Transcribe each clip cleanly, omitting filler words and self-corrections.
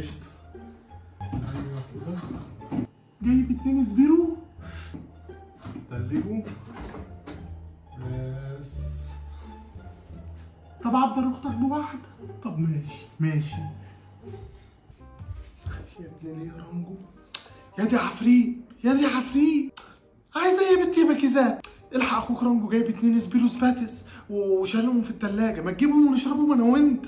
قشطة. ايوه كده. جايب 2 سبيرو تلجوا بس. طب عبر اختك بواحدة. طب ماشي يا ابن ليه يا رانجو. يا دي عفريت يا دي عفريت. عايزة ايه يا بنتي يا بكيزات؟ الحق اخوك رانجو جايب 2 سبيرو سباتس وشالهم في التلاجة، ما تجيبهم ونشربهم انا وانت.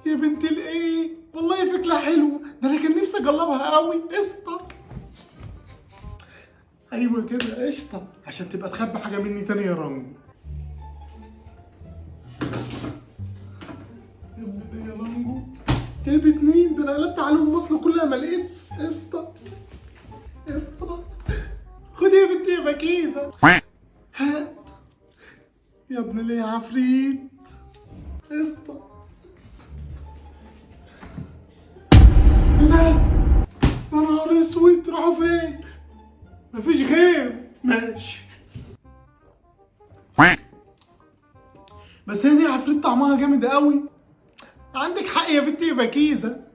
يا بنت الايه والله فكرة حلوة، ده انا كان نفسي اجربها قوي. قشطة. ايوه كده قشطة، عشان تبقى تخبي حاجة مني تاني يا رانجو. يا ابني يا رانجو جايب 2، ده انا قلبت عليهم مصر كلها ما لقيتش. قشطة قشطة. خدي يا بنتي يا بكيزة. هات يا ابن ليه عفريت. قشطة. ايه ده؟ يا نهار اسود، راحوا فين؟ مفيش غير. ماشي. بس هي دي عفريت طعمها جامد قوي. عندك حق يا بنتي يا بكيزة.